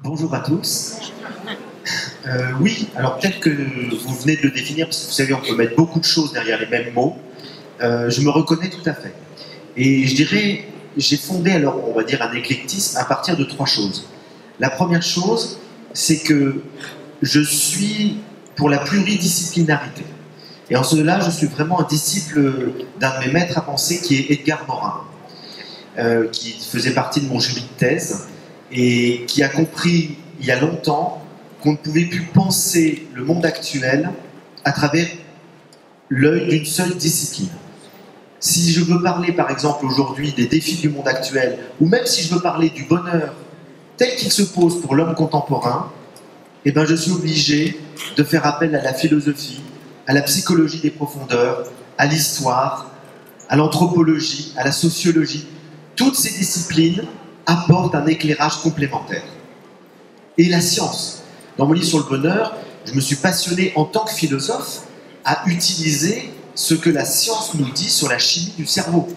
Bonjour à tous. Oui, alors peut-être que vous venez de le définir, parce que vous savez, on peut mettre beaucoup de choses derrière les mêmes mots. Je me reconnais tout à fait. Et je dirais, j'ai fondé alors, on va dire, un éclectisme à partir de trois choses. La première chose, c'est que je suis pour la pluridisciplinarité. Et en cela, je suis vraiment un disciple d'un de mes maîtres à penser qui est Edgar Morin, qui faisait partie de mon jury de thèse et qui a compris il y a longtemps qu'on ne pouvait plus penser le monde actuel à travers l'œil d'une seule discipline. Si je veux parler par exemple aujourd'hui des défis du monde actuel, ou même si je veux parler du bonheur tel qu'il se pose pour l'homme contemporain, eh ben je suis obligé de faire appel à la philosophie, à la psychologie des profondeurs, à l'histoire, à l'anthropologie, à la sociologie. Toutes ces disciplines apportent un éclairage complémentaire. Et la science. Dans mon livre sur le bonheur, je me suis passionné en tant que philosophe à utiliser ce que la science nous dit sur la chimie du cerveau.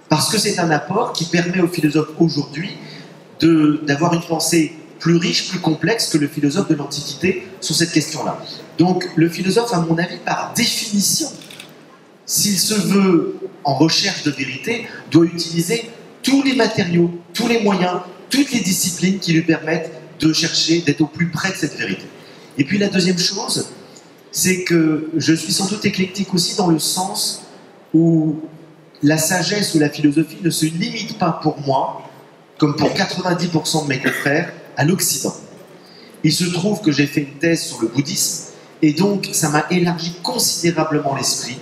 Parce que c'est un apport qui permet aux philosophes aujourd'hui d'avoir une pensée plus riche, plus complexe que le philosophe de l'Antiquité sur cette question-là. Donc le philosophe, à mon avis, par définition, s'il se veut en recherche de vérité, doit utiliser tous les matériaux, tous les moyens, toutes les disciplines qui lui permettent de chercher, d'être au plus près de cette vérité. Et puis la deuxième chose, c'est que je suis sans doute éclectique aussi dans le sens où la sagesse ou la philosophie ne se limite pas pour moi, comme pour 90% de mes confrères, à l'Occident. Il se trouve que j'ai fait une thèse sur le bouddhisme, et donc ça m'a élargi considérablement l'esprit,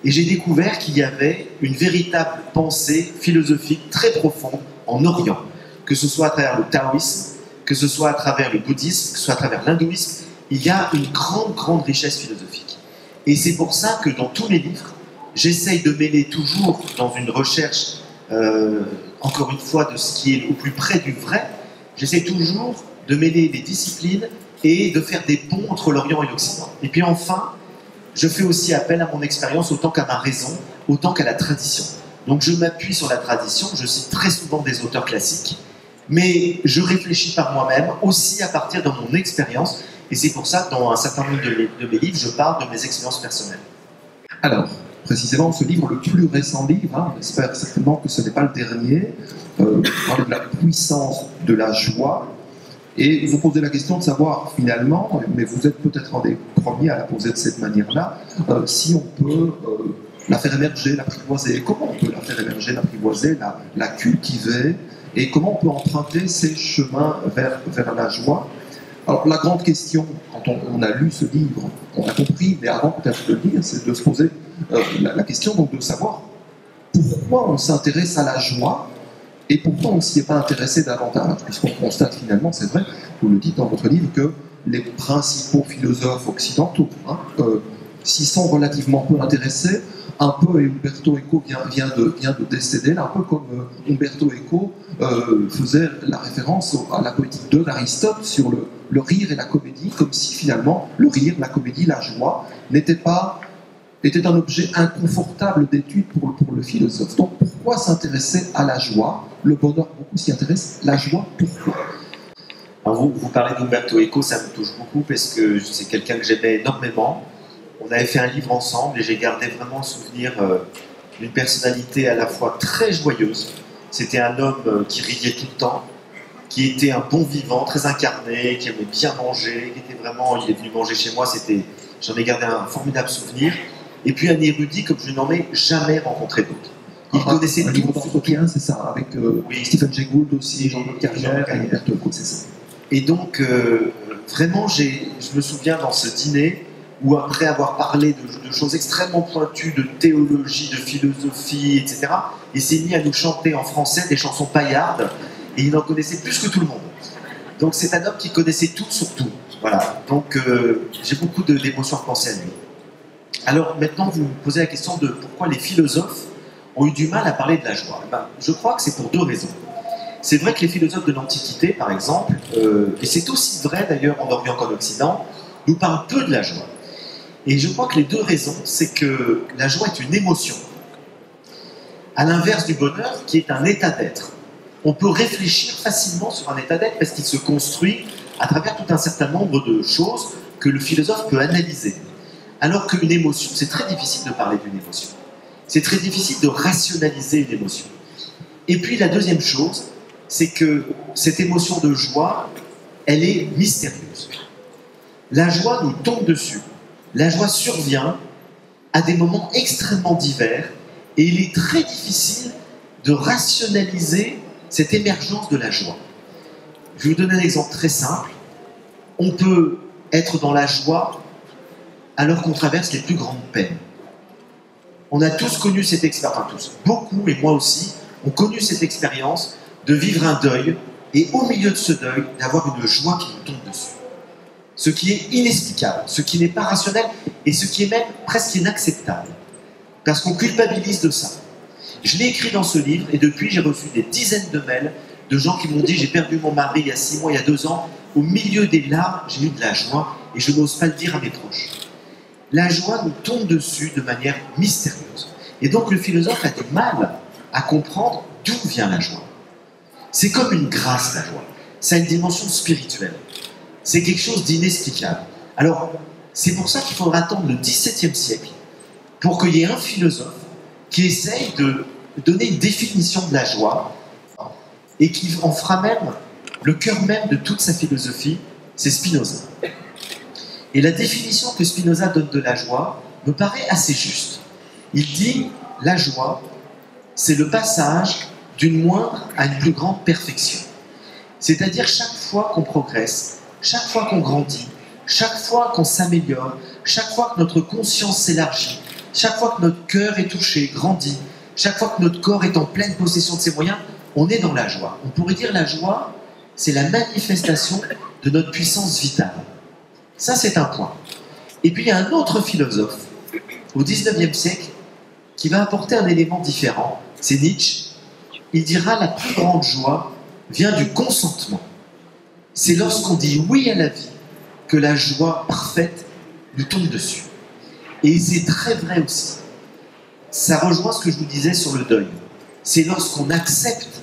et j'ai découvert qu'il y avait une véritable pensée philosophique très profonde en Orient, que ce soit à travers le taoïsme, que ce soit à travers le bouddhisme, que ce soit à travers l'hindouisme. Il y a une grande richesse philosophique. Et c'est pour ça que dans tous mes livres, j'essaye de mêler toujours dans une recherche, encore une fois, de ce qui est au plus près du vrai, j'essaie toujours de mêler les disciplines et de faire des ponts entre l'Orient et l'Occident. Et puis enfin, je fais aussi appel à mon expérience autant qu'à ma raison, autant qu'à la tradition. Donc je m'appuie sur la tradition, je cite très souvent des auteurs classiques, mais je réfléchis par moi-même, aussi à partir de mon expérience, et c'est pour ça que dans un certain nombre de mes livres, je parle de mes expériences personnelles. Alors, précisément, ce livre, le plus récent livre, on espère certainement que ce n'est pas le dernier, parle de la puissance de la joie, et vous posez la question de savoir finalement, mais vous êtes peut-être un des premiers à la poser de cette manière-là, si on peut la faire émerger, l'apprivoiser. Comment on peut la faire émerger, l'apprivoiser, la cultiver, et comment on peut emprunter ces chemins vers la joie. Alors la grande question, quand on a lu ce livre, on a compris, mais avant peut-être de le lire, c'est de se poser la question donc de savoir pourquoi on s'intéresse à la joie et pourquoi on ne s'y est pas intéressé davantage, puisqu'on constate finalement, c'est vrai, vous le dites dans votre livre, que les principaux philosophes occidentaux s'y sont relativement peu intéressés, un peu, et Umberto Eco vient de décéder, un peu comme Umberto Eco faisait la référence à la poétique d'Aristote sur le rire et la comédie, comme si finalement le rire, la comédie, la joie était un objet inconfortable d'étude pour le philosophe. Donc pourquoi s'intéresser à la joie? Le bonheur, beaucoup s'y intéressent. La joie, pourquoi? Alors vous parlez d'Umberto Eco, ça me touche beaucoup parce que c'est quelqu'un que j'aimais énormément. On avait fait un livre ensemble et j'ai gardé vraiment le souvenir d'une personnalité à la fois très joyeuse. C'était un homme qui riait tout le temps, qui était un bon vivant, très incarné, qui aimait bien manger, qui était vraiment, il est venu manger chez moi, j'en ai gardé un formidable souvenir. Et puis un érudit comme je n'en ai jamais rencontré d'autres. Il connaissait tout. Livre d'entretien, c'est ça, avec oui. Stephen Jay Gould aussi, Jean-Claude Carrière et Umberto Eco, c'est ça. Et donc, vraiment, je me souviens dans ce dîner où après avoir parlé de choses extrêmement pointues, de théologie, de philosophie, etc., il s'est mis à nous chanter en français des chansons paillardes, et il en connaissait plus que tout le monde. Donc c'est un homme qui connaissait tout sur tout. Voilà. Donc j'ai beaucoup d'émotions à penser à lui. Alors maintenant, vous me posez la question de pourquoi les philosophes ont eu du mal à parler de la joie. Ben, je crois que c'est pour deux raisons. C'est vrai que les philosophes de l'Antiquité, par exemple, et c'est aussi vrai d'ailleurs en Orient qu'en Occident, nous parlent peu de la joie. Et je crois que les deux raisons, c'est que la joie est une émotion, à l'inverse du bonheur qui est un état d'être. on peut réfléchir facilement sur un état d'être parce qu'il se construit à travers tout un certain nombre de choses que le philosophe peut analyser. Alors qu'une émotion, c'est très difficile de parler d'une émotion. C'est très difficile de rationaliser une émotion. Et puis la deuxième chose, c'est que cette émotion de joie, elle est mystérieuse. La joie nous tombe dessus. La joie survient à des moments extrêmement divers et il est très difficile de rationaliser cette émergence de la joie. Je vais vous donner un exemple très simple. On peut être dans la joie alors qu'on traverse les plus grandes peines. On a tous connu cette expérience, enfin tous, beaucoup et moi aussi, ont connu cette expérience de vivre un deuil et au milieu de ce deuil, d'avoir une joie qui nous tombe dessus. Ce qui est inexplicable, ce qui n'est pas rationnel et ce qui est même presque inacceptable. Parce qu'on culpabilise de ça. Je l'ai écrit dans ce livre et depuis j'ai reçu des dizaines de mails de gens qui m'ont dit j'ai perdu mon mari il y a 6 mois, il y a 2 ans, au milieu des larmes, j'ai eu de la joie et je n'ose pas le dire à mes proches. La joie nous tombe dessus de manière mystérieuse. Et donc le philosophe a du mal à comprendre d'où vient la joie. C'est comme une grâce, la joie. Ça a une dimension spirituelle. C'est quelque chose d'inexplicable. Alors, c'est pour ça qu'il faudra attendre le XVIIe siècle pour qu'il y ait un philosophe qui essaye de donner une définition de la joie et qui en fera même le cœur même de toute sa philosophie, c'est Spinoza. Et la définition que Spinoza donne de la joie me paraît assez juste. Il dit, la joie, c'est le passage d'une moindre à une plus grande perfection. C'est-à-dire chaque fois qu'on progresse, chaque fois qu'on grandit, chaque fois qu'on s'améliore, chaque fois que notre conscience s'élargit, chaque fois que notre cœur est touché, grandit, chaque fois que notre corps est en pleine possession de ses moyens, on est dans la joie. On pourrait dire la joie, c'est la manifestation de notre puissance vitale. Ça, c'est un point. Et puis, il y a un autre philosophe, au XIXe siècle, qui va apporter un élément différent. C'est Nietzsche. Il dira la plus grande joie vient du consentement. C'est lorsqu'on dit oui à la vie que la joie parfaite nous tombe dessus. Et c'est très vrai aussi. Ça rejoint ce que je vous disais sur le deuil. C'est lorsqu'on accepte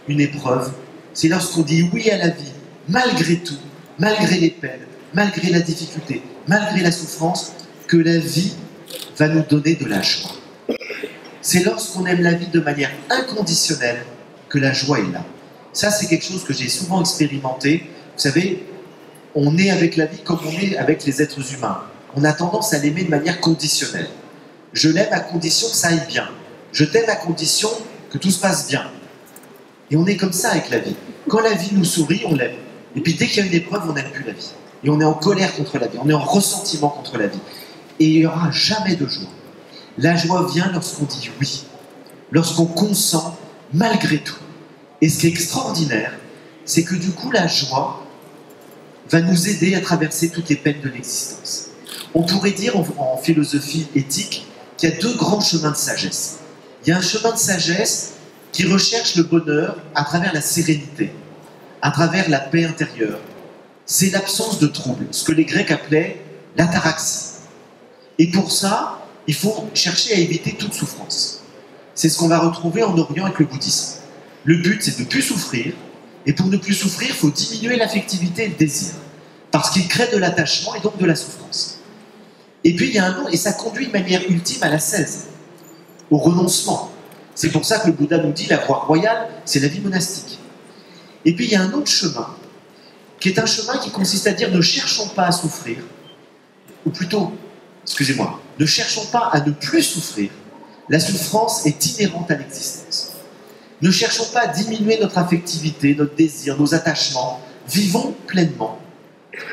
une épreuve, c'est lorsqu'on dit oui à la vie, malgré tout, malgré les peines, malgré la difficulté, malgré la souffrance, que la vie va nous donner de la joie. C'est lorsqu'on aime la vie de manière inconditionnelle que la joie est là. Ça, c'est quelque chose que j'ai souvent expérimenté. Vous savez, on est avec la vie comme on est avec les êtres humains. On a tendance à l'aimer de manière conditionnelle. Je l'aime à condition que ça aille bien. Je t'aime à condition que tout se passe bien. Et on est comme ça avec la vie. Quand la vie nous sourit, on l'aime. Et puis dès qu'il y a une épreuve, on n'aime plus la vie. Et on est en colère contre la vie, on est en ressentiment contre la vie. Et il n'y aura jamais de joie. La joie vient lorsqu'on dit oui, lorsqu'on consent malgré tout. Et ce qui est extraordinaire, c'est que du coup, la joie va nous aider à traverser toutes les peines de l'existence. On pourrait dire en philosophie éthique qu'il y a 2 grands chemins de sagesse. Il y a un chemin de sagesse qui recherche le bonheur à travers la sérénité, à travers la paix intérieure. C'est l'absence de trouble, ce que les Grecs appelaient l'ataraxie. Et pour ça, il faut chercher à éviter toute souffrance. C'est ce qu'on va retrouver en Orient avec le bouddhisme. Le but, c'est de ne plus souffrir, et pour ne plus souffrir, il faut diminuer l'affectivité et le désir, parce qu'il crée de l'attachement et donc de la souffrance. Et puis il y a un autre, et ça conduit de manière ultime à l'ascèse, au renoncement. C'est pour ça que le Bouddha nous dit la voie royale, c'est la vie monastique. Et puis il y a un autre chemin, qui est un chemin qui consiste à dire ne cherchons pas à souffrir, ou plutôt, excusez-moi, ne cherchons pas à ne plus souffrir. La souffrance est inhérente à l'existence. Ne cherchons pas à diminuer notre affectivité, notre désir, nos attachements. Vivons pleinement,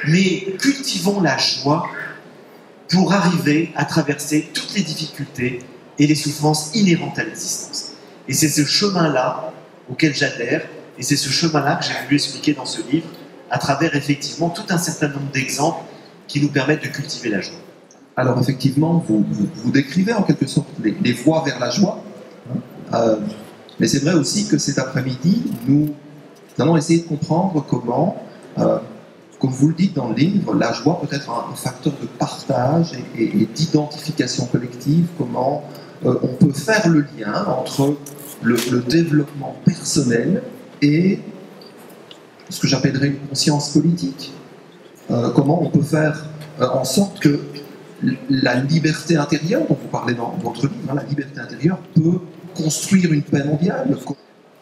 mais cultivons la joie pour arriver à traverser toutes les difficultés et les souffrances inhérentes à l'existence. Et c'est ce chemin-là auquel j'adhère, et c'est ce chemin-là que j'ai voulu expliquer dans ce livre, à travers effectivement tout un certain nombre d'exemples qui nous permettent de cultiver la joie. Alors effectivement, vous décrivez en quelque sorte les voies vers la joie, mais c'est vrai aussi que cet après-midi, nous allons essayer de comprendre comment, comme vous le dites dans le livre, la joie peut être un facteur de partage et d'identification collective, comment on peut faire le lien entre le développement personnel et ce que j'appellerais une conscience politique. Comment on peut faire en sorte que la liberté intérieure, dont vous parlez dans votre livre, hein, la liberté intérieure peut construire une paix mondiale.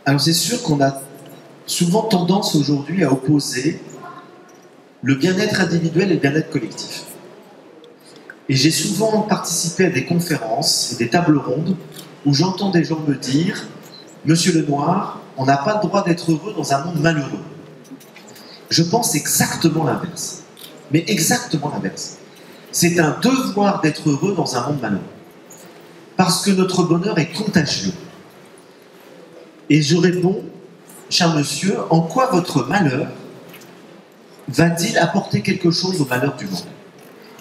Alors c'est sûr qu'on a souvent tendance aujourd'hui à opposer le bien-être individuel et le bien-être collectif. Et j'ai souvent participé à des conférences et des tables rondes où j'entends des gens me dire « Monsieur Lenoir, on n'a pas le droit d'être heureux dans un monde malheureux. » Je pense exactement l'inverse. Mais exactement l'inverse. C'est un devoir d'être heureux dans un monde malheureux. Parce que notre bonheur est contagieux. Et je réponds, cher monsieur, en quoi votre malheur va-t-il apporter quelque chose au malheur du monde?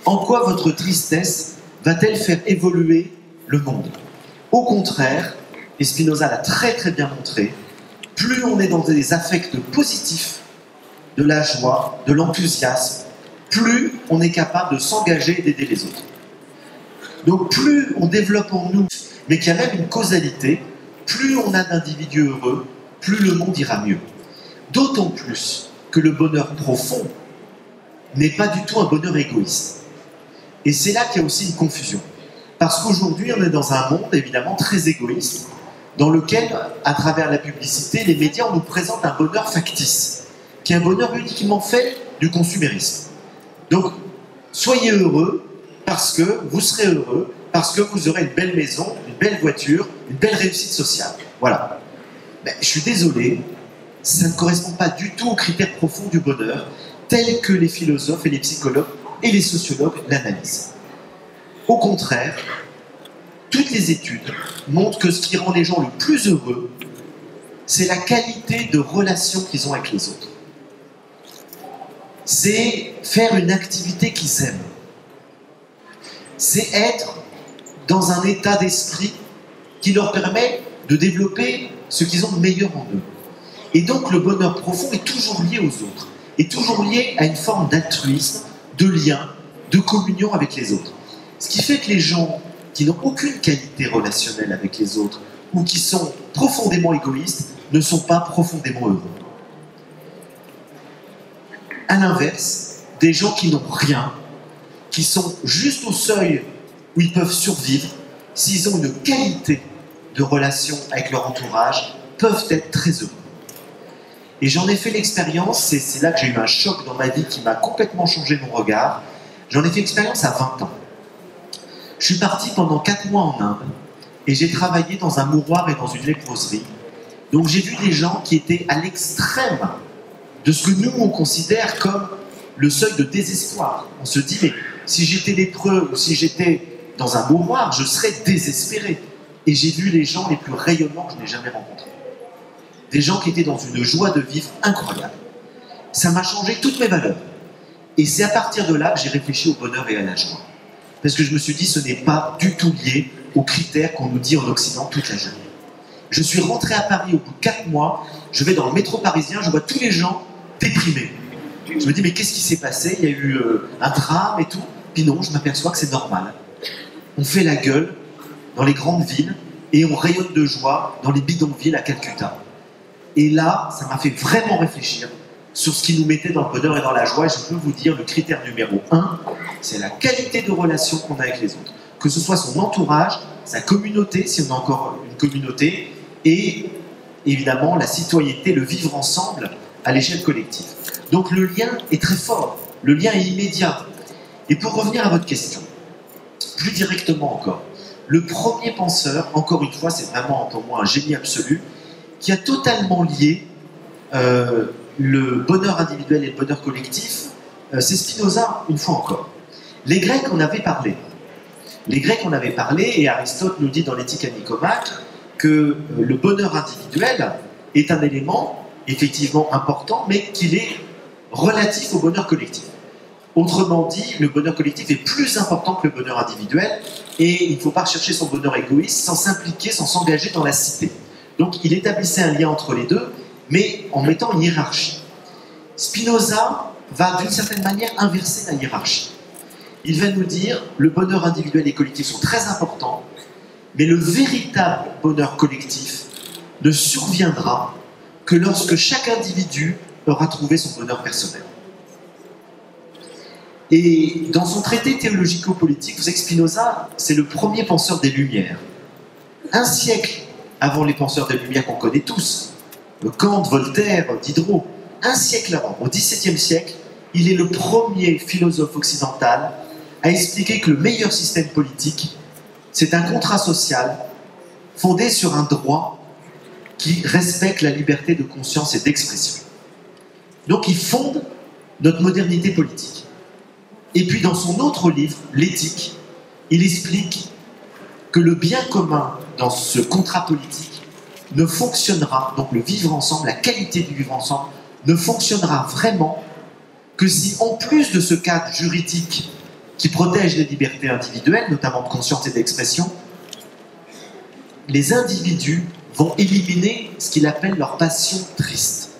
En quoi votre tristesse va-t-elle faire évoluer le monde? Au contraire, et Spinoza l'a très très bien montré, plus on est dans des affects positifs, de la joie, de l'enthousiasme, plus on est capable de s'engager et d'aider les autres. Donc plus on développe en nous, mais qu'il y a même une causalité, plus on a d'individus heureux, plus le monde ira mieux. D'autant plus que le bonheur profond n'est pas du tout un bonheur égoïste. Et c'est là qu'il y a aussi une confusion. Parce qu'aujourd'hui, on est dans un monde évidemment très égoïste, dans lequel, à travers la publicité, les médias nous présentent un bonheur factice, qui est un bonheur uniquement fait du consumérisme. Donc, soyez heureux parce que vous serez heureux, parce que vous aurez une belle maison, une belle voiture, une belle réussite sociale. Voilà. Mais je suis désolé, ça ne correspond pas du tout aux critères profonds du bonheur, tels que les philosophes et les psychologues et les sociologues l'analysent. Au contraire, toutes les études montrent que ce qui rend les gens le plus heureux, c'est la qualité de relation qu'ils ont avec les autres. C'est faire une activité qu'ils aiment. C'est être dans un état d'esprit qui leur permet de développer ce qu'ils ont de meilleur en eux. Et donc le bonheur profond est toujours lié aux autres, est toujours lié à une forme d'altruisme, de lien, de communion avec les autres. Ce qui fait que les gens qui n'ont aucune qualité relationnelle avec les autres ou qui sont profondément égoïstes ne sont pas profondément heureux. À l'inverse, des gens qui n'ont rien, qui sont juste au seuil où ils peuvent survivre, s'ils ont une qualité de relation avec leur entourage, peuvent être très heureux. Et j'en ai fait l'expérience, c'est là que j'ai eu un choc dans ma vie qui m'a complètement changé mon regard. J'en ai fait l'expérience à 20 ans. Je suis parti pendant 4 mois en Inde et j'ai travaillé dans un mouroir et dans une léproserie. Donc j'ai vu des gens qui étaient à l'extrême de ce que nous on considère comme le seuil de désespoir. On se dit, mais si j'étais lépreux ou si j'étais dans un mouroir, je serais désespéré. Et j'ai vu les gens les plus rayonnants que je n'ai jamais rencontrés. Des gens qui étaient dans une joie de vivre incroyable. Ça m'a changé toutes mes valeurs. Et c'est à partir de là que j'ai réfléchi au bonheur et à la joie. Parce que je me suis dit, ce n'est pas du tout lié aux critères qu'on nous dit en Occident toute la journée. Je suis rentré à Paris au bout de 4 mois, je vais dans le métro parisien, je vois tous les gens déprimés. Je me dis, mais qu'est-ce qui s'est passé? Il y a eu un drame et tout. Puis non, je m'aperçois que c'est normal. On fait la gueule dans les grandes villes et on rayonne de joie dans les bidonvilles à Calcutta. Et là, ça m'a fait vraiment réfléchir sur ce qui nous mettait dans le bonheur et dans la joie. Et je peux vous dire, le critère numéro 1, c'est la qualité de relation qu'on a avec les autres. Que ce soit son entourage, sa communauté, si on a encore une communauté, et évidemment la citoyenneté, le vivre ensemble à l'échelle collective. Donc le lien est très fort, le lien est immédiat. Et pour revenir à votre question, plus directement encore, le premier penseur, encore une fois, c'est vraiment pour moi un génie absolu, qui a totalement lié le bonheur individuel et le bonheur collectif, c'est Spinoza, une fois encore. Les Grecs en avaient parlé. Les Grecs en avaient parlé, et Aristote nous dit dans l'Éthique à Nicomaque que le bonheur individuel est un élément effectivement important, mais qu'il est relatif au bonheur collectif. Autrement dit, le bonheur collectif est plus important que le bonheur individuel, et il ne faut pas rechercher son bonheur égoïste sans s'impliquer, sans s'engager dans la cité. Donc il établissait un lien entre les deux, mais en mettant une hiérarchie. Spinoza va d'une certaine manière inverser la hiérarchie. Il va nous dire, le bonheur individuel et collectif sont très importants, mais le véritable bonheur collectif ne surviendra que lorsque chaque individu aura trouvé son bonheur personnel. Et dans son traité théologico-politique, vous savez que Spinoza, c'est le premier penseur des Lumières. Un siècle avant les penseurs des Lumières qu'on connaît tous, Kant, Voltaire, Diderot, un siècle avant, au XVIIe siècle, il est le premier philosophe occidental à expliquer que le meilleur système politique, c'est un contrat social fondé sur un droit qui respecte la liberté de conscience et d'expression. Donc il fonde notre modernité politique. Et puis dans son autre livre, L'éthique, il explique que le bien commun dans ce contrat politique ne fonctionnera, donc le vivre ensemble, la qualité du vivre ensemble, ne fonctionnera vraiment que si, en plus de ce cadre juridique qui protège les libertés individuelles, notamment de conscience et d'expression, les individus vont éliminer ce qu'il appelle leur passion triste.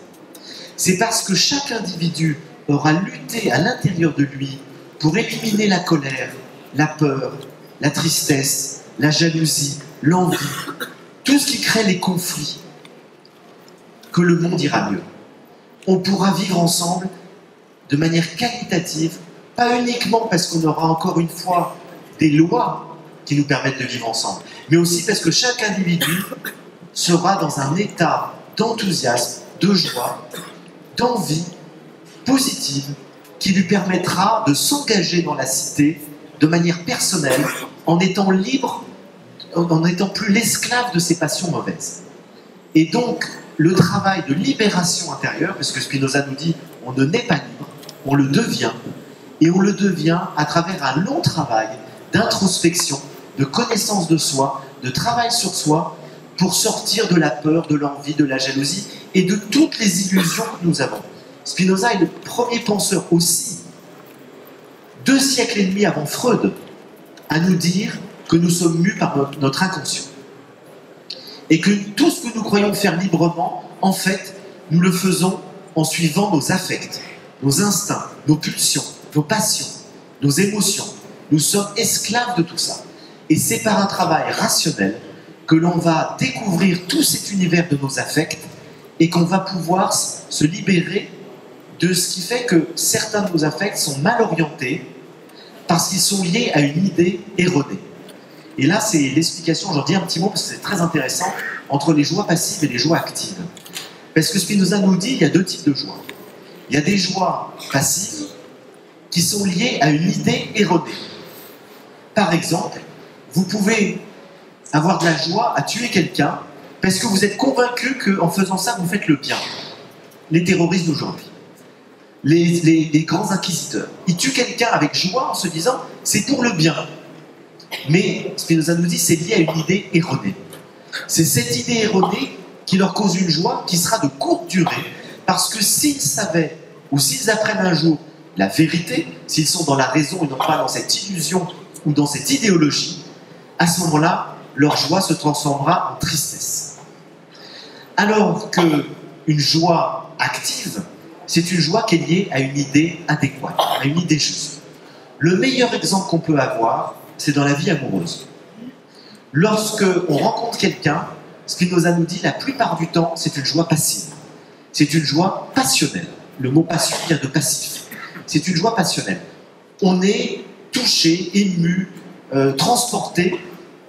C'est parce que chaque individu aura lutté à l'intérieur de lui pour éliminer la colère, la peur, la tristesse, la jalousie, l'envie, tout ce qui crée les conflits, que le monde ira mieux. On pourra vivre ensemble de manière qualitative, pas uniquement parce qu'on aura encore une fois des lois qui nous permettent de vivre ensemble, mais aussi parce que chaque individu sera dans un état d'enthousiasme, de joie, d'envie positive qui lui permettra de s'engager dans la cité de manière personnelle, en étant libre, en n'étant plus l'esclave de ses passions mauvaises. Et donc, le travail de libération intérieure, parce que Spinoza nous dit on ne naît pas libre, on le devient, et on le devient à travers un long travail d'introspection, de connaissance de soi, de travail sur soi, pour sortir de la peur, de l'envie, de la jalousie et de toutes les illusions que nous avons. Spinoza est le premier penseur aussi, 2 siècles et demi avant Freud, à nous dire que nous sommes mus par notre inconscient. Et que tout ce que nous croyons faire librement, en fait, nous le faisons en suivant nos affects, nos instincts, nos pulsions, nos passions, nos émotions. Nous sommes esclaves de tout ça. Et c'est par un travail rationnel que l'on va découvrir tout cet univers de nos affects et qu'on va pouvoir se libérer de ce qui fait que certains de nos affects sont mal orientés parce qu'ils sont liés à une idée erronée. Et là, c'est l'explication, j'en dis un petit mot parce que c'est très intéressant, entre les joies passives et les joies actives. Parce que Spinoza nous dit qu'il y a 2 types de joies. Il y a des joies passives qui sont liées à une idée erronée. Par exemple, vous pouvez avoir de la joie à tuer quelqu'un parce que vous êtes convaincu qu'en faisant ça, vous faites le bien. Les terroristes d'aujourd'hui, les grands inquisiteurs, ils tuent quelqu'un avec joie en se disant « c'est pour le bien ». Mais Spinoza nous dit c'est lié à une idée erronée. C'est cette idée erronée qui leur cause une joie qui sera de courte durée, parce que s'ils savaient, ou s'ils apprennent un jour la vérité, s'ils sont dans la raison et non pas dans cette illusion ou dans cette idéologie, à ce moment-là, leur joie se transformera en tristesse. Alors qu'une joie active, c'est une joie qui est liée à une idée adéquate, à une idée juste. Le meilleur exemple qu'on peut avoir, c'est dans la vie amoureuse. Lorsque on rencontre quelqu'un, Spinoza nous dit la plupart du temps, c'est une joie passive. C'est une joie passionnelle. Le mot passion vient de passif. C'est une joie passionnelle. On est touché, ému, transporté,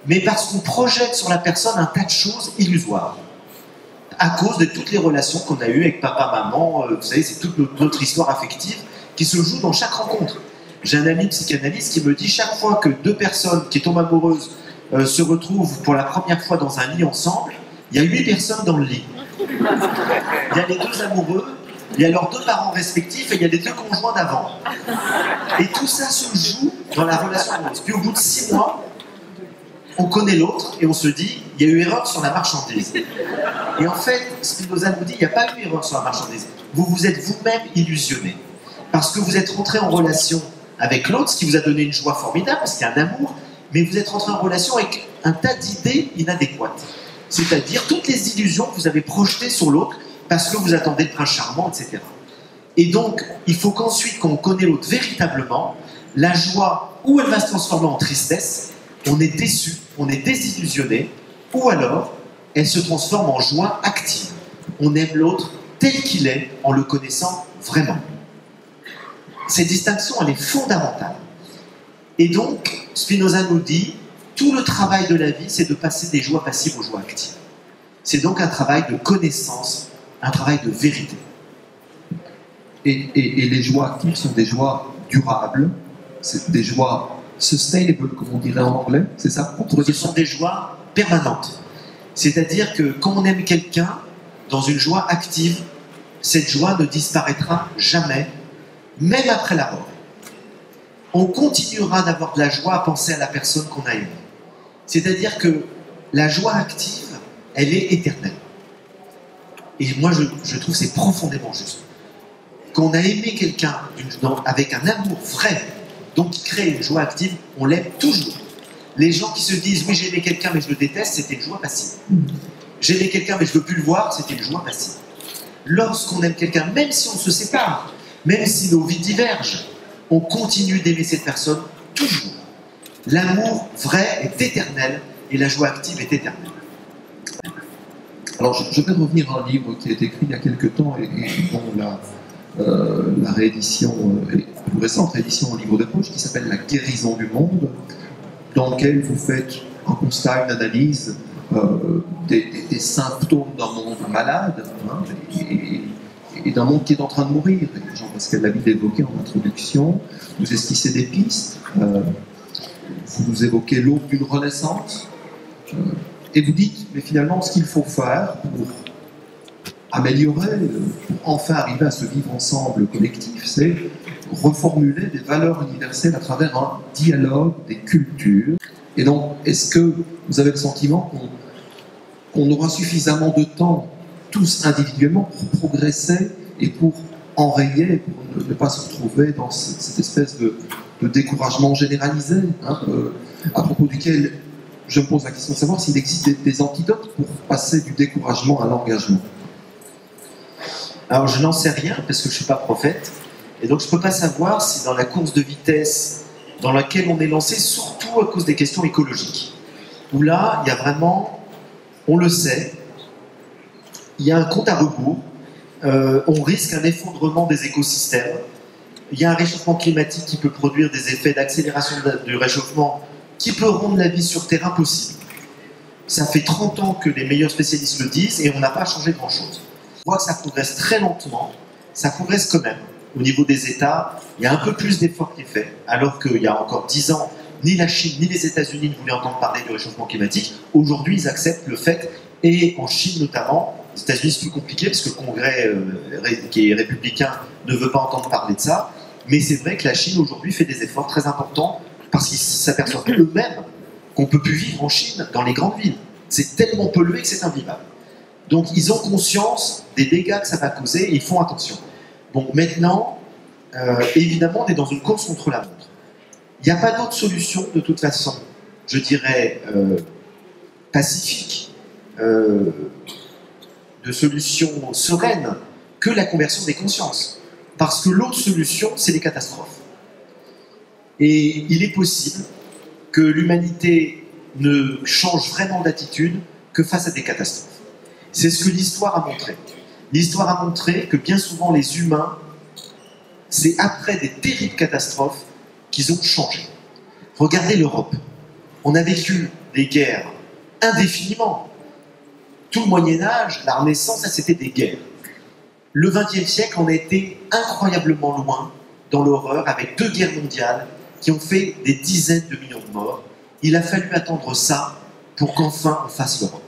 mais parce qu'on projette sur la personne un tas de choses illusoires. À cause de toutes les relations qu'on a eues avec papa, maman, vous savez, c'est toute notre histoire affective qui se joue dans chaque rencontre. J'ai un ami psychanalyste qui me dit chaque fois que 2 personnes qui tombent amoureuses se retrouvent pour la première fois dans un lit ensemble, il y a 8 personnes dans le lit. Il y a les 2 amoureux, il y a leurs 2 parents respectifs et il y a les 2 conjoints d'avant. Et tout ça se joue dans la relation amoureuse. Puis au bout de 6 mois, on connaît l'autre et on se dit il y a eu erreur sur la marchandise. Et en fait, Spinoza nous dit il n'y a pas eu erreur sur la marchandise. Vous vous êtes vous-même illusionné. Parce que vous êtes rentré en relation avec l'autre, ce qui vous a donné une joie formidable, parce qu'il y a un amour, mais vous êtes rentré en relation avec un tas d'idées inadéquates. C'est-à-dire toutes les illusions que vous avez projetées sur l'autre parce que vous attendez le prince charmant, etc. Et donc, il faut qu'ensuite, quand on connaît l'autre véritablement, la joie, ou elle va se transformer en tristesse, on est déçu, on est désillusionné, ou alors, elle se transforme en joie active. on aime l'autre tel qu'il est, en le connaissant vraiment. Cette distinction, elle est fondamentale. Et donc, Spinoza nous dit, tout le travail de la vie, c'est de passer des joies passives aux joies actives. C'est donc un travail de connaissance, un travail de vérité. Et les joies actives sont des joies durables, c'est des joies sustainable, comme on dirait en anglais, c'est ça? Ce sont des joies permanentes. C'est-à-dire que quand on aime quelqu'un, dans une joie active, cette joie ne disparaîtra jamais, même après la mort. On continuera d'avoir de la joie à penser à la personne qu'on a aimée. C'est-à-dire que la joie active, elle est éternelle. Et moi, je trouve que c'est profondément juste. Quand on a aimé quelqu'un avec un amour vrai, donc qui crée une joie active, on l'aime toujours. Les gens qui se disent « oui, j'ai aimé quelqu'un mais je le déteste », c'était une joie passive. « J'ai aimé quelqu'un mais je ne veux plus le voir », c'était une joie passive. Lorsqu'on aime quelqu'un, même si on se sépare, même si nos vies divergent, on continue d'aimer cette personne toujours. L'amour vrai est éternel et la joie active est éternelle. Alors, je vais revenir à un livre qui a été écrit il y a quelque temps et dont la réédition, plus récente réédition en livre de poche, qui s'appelle La guérison du monde, dans lequel vous faites un constat, une analyse des symptômes d'un monde malade hein, et d'un monde qui est en train de mourir. Et Jean-Pascal Labille l'évoquait en introduction, vous esquissez des pistes, vous nous évoquez l'aube d'une renaissance, et vous dites, mais finalement, ce qu'il faut faire pour améliorer, pour enfin arriver à ce vivre ensemble collectif, c'est reformuler des valeurs universelles à travers un dialogue des cultures. Et donc, est-ce que vous avez le sentiment qu'on aura suffisamment de temps, tous individuellement, pour progresser et pour enrayer, pour ne pas se retrouver dans cette espèce de découragement généralisé, hein, à propos duquel je me pose la question de savoir s'il existe des antidotes pour passer du découragement à l'engagement? Alors je n'en sais rien parce que je ne suis pas prophète et donc je ne peux pas savoir si dans la course de vitesse dans laquelle on est lancé, surtout à cause des questions écologiques, où là il y a vraiment, on le sait, il y a un compte à rebours, on risque un effondrement des écosystèmes, il y a un réchauffement climatique qui peut produire des effets d'accélération du réchauffement qui peut rendre la vie sur Terre impossible. Ça fait 30 ans que les meilleurs spécialistes le disent et on n'a pas changé grand-chose. On voit que ça progresse très lentement, ça progresse quand même. Au niveau des États, il y a un peu plus d'efforts qui est fait, alors qu'il y a encore 10 ans, ni la Chine ni les États-Unis ne voulaient entendre parler du réchauffement climatique. Aujourd'hui, ils acceptent le fait, et en Chine notamment, les États-Unis c'est plus compliqué parce que le Congrès qui est républicain ne veut pas entendre parler de ça, mais c'est vrai que la Chine aujourd'hui fait des efforts très importants parce qu'ils s'aperçoivent eux-mêmes qu'on ne peut plus vivre en Chine dans les grandes villes. C'est tellement pollué que c'est invivable. Donc ils ont conscience des dégâts que ça va causer et ils font attention. Bon, maintenant, évidemment, on est dans une course contre la montre. Il n'y a pas d'autre solution, de toute façon, je dirais, pacifique, de solution sereine, que la conversion des consciences. Parce que l'autre solution, c'est les catastrophes. Et il est possible que l'humanité ne change vraiment d'attitude que face à des catastrophes. C'est ce que l'histoire a montré. L'histoire a montré que bien souvent les humains, c'est après des terribles catastrophes qu'ils ont changé. Regardez l'Europe. On a vécu des guerres indéfiniment. Tout le Moyen-Âge, la Renaissance, ça c'était des guerres. Le XXe siècle, on a été incroyablement loin dans l'horreur avec 2 guerres mondiales qui ont fait des dizaines de millions de morts. Il a fallu attendre ça pour qu'enfin on fasse l'Europe.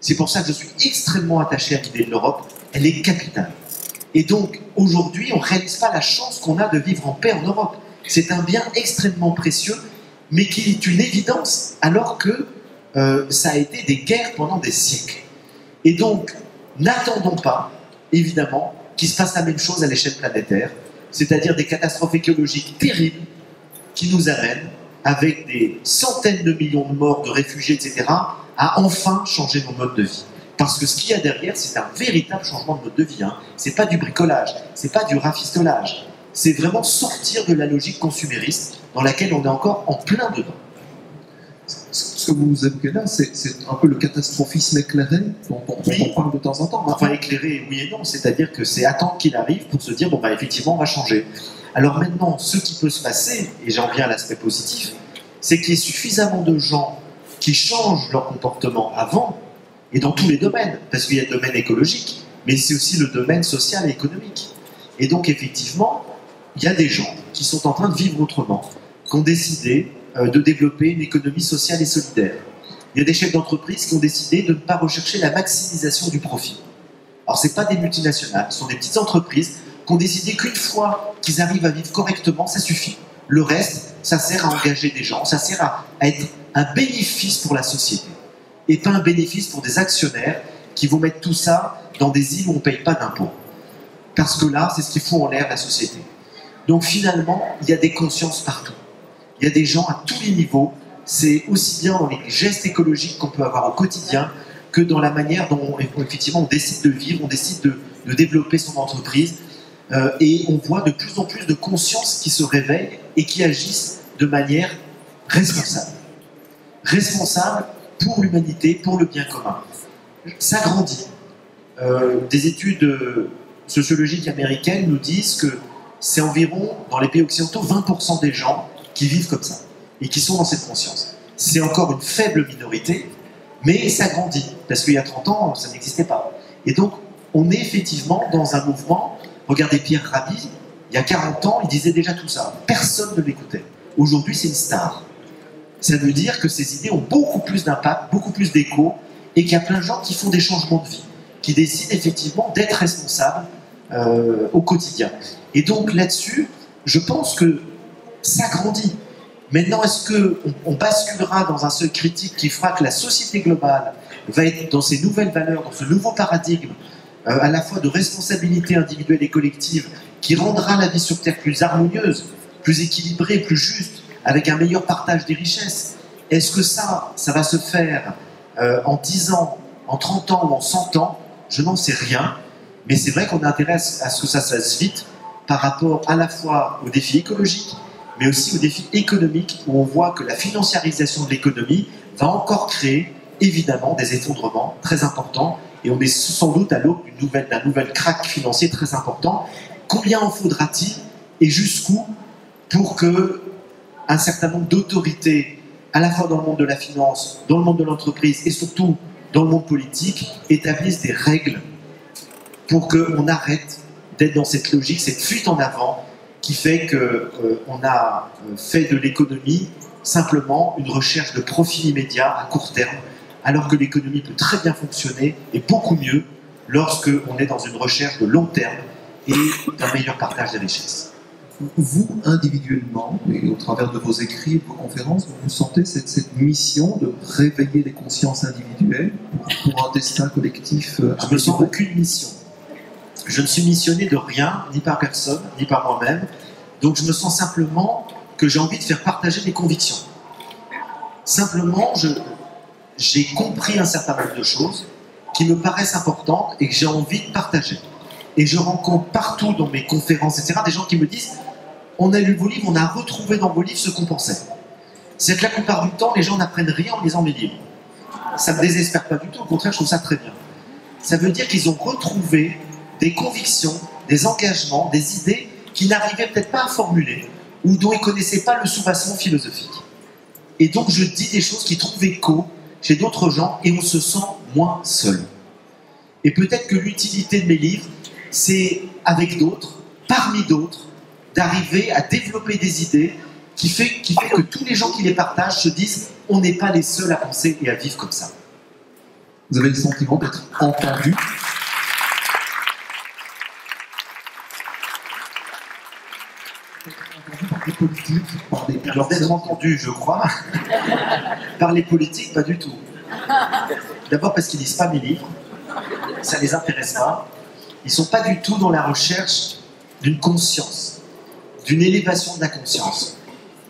C'est pour ça que je suis extrêmement attaché à l'idée de l'Europe. Elle est capitale. Et donc, aujourd'hui, on ne réalise pas la chance qu'on a de vivre en paix en Europe. C'est un bien extrêmement précieux, mais qui est une évidence, alors que ça a été des guerres pendant des siècles. Et donc, n'attendons pas, évidemment, qu'il se passe la même chose à l'échelle planétaire, c'est-à-dire des catastrophes écologiques terribles qui nous amènent, avec des centaines de millions de morts, de réfugiés, etc., à enfin changer nos modes de vie. Parce que ce qu'il y a derrière, c'est un véritable changement de mode de vie. Hein. C'est pas du bricolage, c'est pas du rafistolage. C'est vraiment sortir de la logique consumériste dans laquelle on est encore en plein dedans. Ce que vous évoquez là, c'est un peu le catastrophisme éclairé dont on parle de temps en temps. Enfin, éclairé, oui et non. C'est-à-dire que c'est attendre qu'il arrive pour se dire, bon, bah, effectivement, on va changer. Alors maintenant, ce qui peut se passer, et j'en viens à l'aspect positif, c'est qu'il y ait suffisamment de gens qui changent leur comportement avant, et dans tous les domaines, parce qu'il y a le domaine écologique, mais c'est aussi le domaine social et économique. Et donc, effectivement, il y a des gens qui sont en train de vivre autrement, qui ont décidé de développer une économie sociale et solidaire. Il y a des chefs d'entreprise qui ont décidé de ne pas rechercher la maximisation du profit. Alors, ce n'est pas des multinationales, ce sont des petites entreprises qui ont décidé qu'une fois qu'ils arrivent à vivre correctement, ça suffit. Le reste, ça sert à engager des gens, ça sert à être un bénéfice pour la société, et pas un bénéfice pour des actionnaires qui vont mettre tout ça dans des îles où on ne paye pas d'impôts. Parce que là, c'est ce qui fout en l'air la société. Donc finalement, il y a des consciences partout. Il y a des gens à tous les niveaux. C'est aussi bien dans les gestes écologiques qu'on peut avoir au quotidien que dans la manière dont effectivement on décide de vivre, on décide de développer son entreprise. Et on voit de plus en plus de consciences qui se réveillent et qui agissent de manière responsable. Responsable pour l'humanité, pour le bien commun. Ça grandit. Des études sociologiques américaines nous disent que c'est environ, dans les pays occidentaux, 20% des gens qui vivent comme ça et qui sont dans cette conscience. C'est encore une faible minorité, mais ça grandit, parce qu'il y a 30 ans, ça n'existait pas. Et donc, on est effectivement dans un mouvement. Regardez Pierre Rabhi, il y a 40 ans, il disait déjà tout ça. Personne ne l'écoutait. Aujourd'hui, c'est une star. Ça veut dire que ces idées ont beaucoup plus d'impact, beaucoup plus d'écho, et qu'il y a plein de gens qui font des changements de vie, qui décident effectivement d'être responsables au quotidien. Et donc là-dessus, je pense que ça grandit. Maintenant, est-ce qu'on basculera dans un seuil critique qui fera que la société globale va être dans ces nouvelles valeurs, dans ce nouveau paradigme, à la fois de responsabilité individuelle et collective, qui rendra la vie sur Terre plus harmonieuse, plus équilibrée, plus juste, avec un meilleur partage des richesses? Est-ce que ça va se faire en 10 ans, en 30 ans ou en 100 ans? Je n'en sais rien, mais c'est vrai qu'on a intérêt à ce que ça se fasse vite par rapport à la fois aux défis écologiques, mais aussi aux défis économiques, où on voit que la financiarisation de l'économie va encore créer, évidemment, des effondrements très importants, et on est sans doute à l'aube d'un nouvel crack financier très important. Combien en faudra-t-il, et jusqu'où, pour que un certain nombre d'autorités, à la fois dans le monde de la finance, dans le monde de l'entreprise, et surtout dans le monde politique, établissent des règles pour qu'on arrête d'être dans cette logique, cette fuite en avant, qui fait qu'on a fait de l'économie simplement une recherche de profit immédiat à court terme, alors que l'économie peut très bien fonctionner, et beaucoup mieux, lorsqu'on est dans une recherche de long terme et d'un meilleur partage des richesses. Vous, individuellement, et au travers de vos écrits et de vos conférences, vous sentez cette mission de réveiller les consciences individuelles pour un destin collectif? Je ne me sens aucune mission. Je ne suis missionné de rien, ni par personne, ni par moi-même. Donc je me sens simplement que j'ai envie de faire partager mes convictions. Simplement, j'ai compris un certain nombre de choses qui me paraissent importantes et que j'ai envie de partager. Et je rencontre partout dans mes conférences, etc., des gens qui me disent « On a lu vos livres, on a retrouvé dans vos livres ce qu'on pensait. » C'est que la plupart du temps, les gens n'apprennent rien en lisant mes livres. Ça ne me désespère pas du tout, au contraire, je trouve ça très bien. Ça veut dire qu'ils ont retrouvé des convictions, des engagements, des idées qu'ils n'arrivaient peut-être pas à formuler ou dont ils ne connaissaient pas le soubassement philosophique. Et donc je dis des choses qui trouvent écho chez d'autres gens et on se sent moins seul. Et peut-être que l'utilité de mes livres, c'est avec d'autres, parmi d'autres, d'arriver à développer des idées qui fait que tous les gens qui les partagent se disent « on n'est pas les seuls à penser et à vivre comme ça ». Vous avez le sentiment d'être entendu? Par les politiques, par des Alors d'être entendu, je crois. Par les politiques, pas du tout. D'abord parce qu'ils lisent pas mes livres, ça les intéresse pas. Ils sont pas du tout dans la recherche d'une conscience, d'une élévation de la conscience.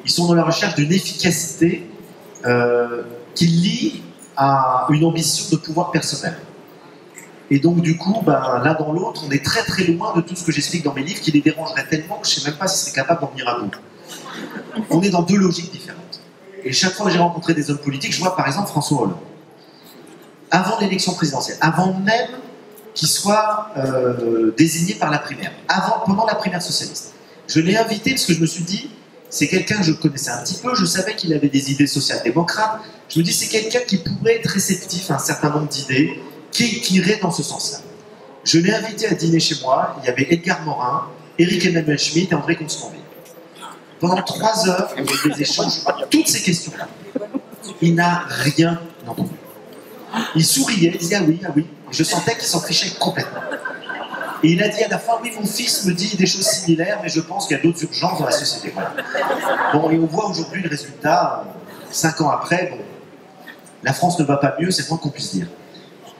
Ils sont dans la recherche d'une efficacité qui lie à une ambition de pouvoir personnel. Et donc du coup, l'un dans l'autre, on est très très loin de tout ce que j'explique dans mes livres qui les dérangerait tellement que je ne sais même pas si je serais capable d'en venir à bout. On est dans deux logiques différentes. Et chaque fois que j'ai rencontré des hommes politiques, je vois par exemple François Hollande. Avant l'élection présidentielle, avant même qu'il soit désigné par la primaire, pendant la primaire socialiste, je l'ai invité parce que je me suis dit, c'est quelqu'un que je connaissais un petit peu, je savais qu'il avait des idées social-démocrates, je me dis c'est quelqu'un qui pourrait être réceptif à un certain nombre d'idées, qui irait dans ce sens-là. Je l'ai invité à dîner chez moi, il y avait Edgar Morin, Éric Emmanuel Schmitt et André Comte-Sponville. Pendant 3 heures, on a eu des échanges sur toutes ces questions-là. Il n'a rien entendu. Il souriait, il disait ah oui. Je sentais qu'il s'en fichait complètement. Et il a dit à la fin, oui, mon fils me dit des choses similaires, mais je pense qu'il y a d'autres urgences dans la société. Voilà. Bon, et on voit aujourd'hui le résultat, 5 ans après, bon, la France ne va pas mieux, c'est le moins qu'on puisse dire.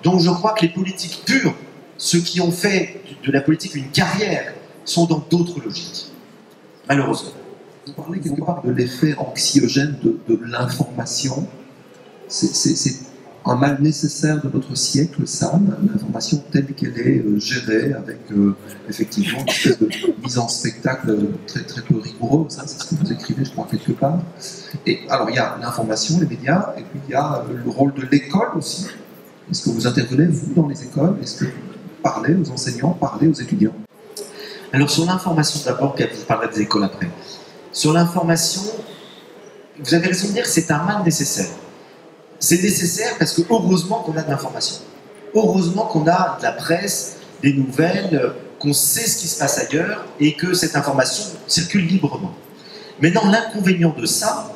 Donc je crois que les politiques pures, ceux qui ont fait de la politique une carrière, sont dans d'autres logiques. Malheureusement. Vous parlez quelque part de l'effet anxiogène de l'information. C'est un mal nécessaire de notre siècle, ça, l'information telle qu'elle est gérée, avec effectivement une espèce de mise en spectacle très, très peu rigoureuse, hein, c'est ce que vous écrivez, je crois, quelque part. Et alors, il y a l'information, les médias, et puis il y a le rôle de l'école aussi. Est-ce que vous intervenez, vous, dans les écoles? Est-ce que vous parlez aux enseignants, parlez aux étudiants? Alors, sur l'information d'abord, puis je parlerai des écoles après. Sur l'information, vous avez raison de dire que c'est un mal nécessaire. C'est nécessaire parce que heureusement qu'on a de l'information. Heureusement qu'on a de la presse, des nouvelles, qu'on sait ce qui se passe ailleurs et que cette information circule librement. Maintenant, l'inconvénient de ça,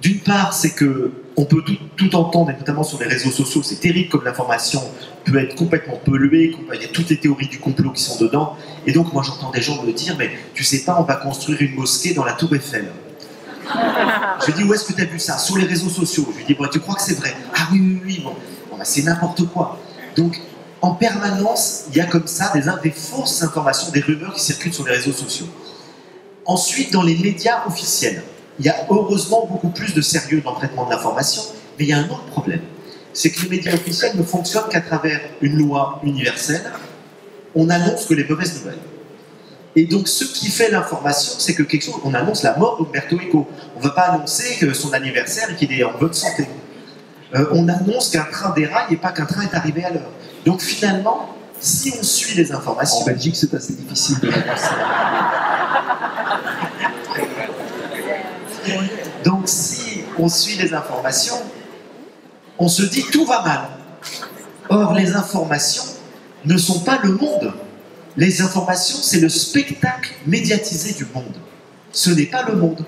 d'une part, c'est que on peut tout entendre, et notamment sur les réseaux sociaux, c'est terrible comme l'information peut être complètement polluée, il y a toutes les théories du complot qui sont dedans. Et donc, moi, j'entends des gens me dire, mais tu sais pas, on va construire une mosquée dans la Tour Eiffel. Je lui dis, où est-ce que tu as vu ça? Sur les réseaux sociaux. Je lui dis, bon, tu crois que c'est vrai? Ah oui, bon bah, c'est n'importe quoi. Donc, en permanence, il y a comme ça des fausses informations, des rumeurs qui circulent sur les réseaux sociaux. Ensuite, dans les médias officiels, il y a heureusement beaucoup plus de sérieux dans le traitement de l'information, mais il y a un autre problème. C'est que les médias officiels ne fonctionnent qu'à travers une loi universelle. On annonce que les mauvaises nouvelles. Et donc, ce qui fait l'information, c'est que quelque chose, on annonce la mort d'Umberto Eco. On ne va pas annoncer que son anniversaire et qu'il est en bonne santé. On annonce qu'un train déraille et pas qu'un train est arrivé à l'heure. Donc, finalement, si on suit les informations... En Belgique, c'est assez difficile de répondre. Donc, si on suit les informations, on se dit tout va mal. Or, les informations ne sont pas le monde. Les informations, c'est le spectacle médiatisé du monde. Ce n'est pas le monde.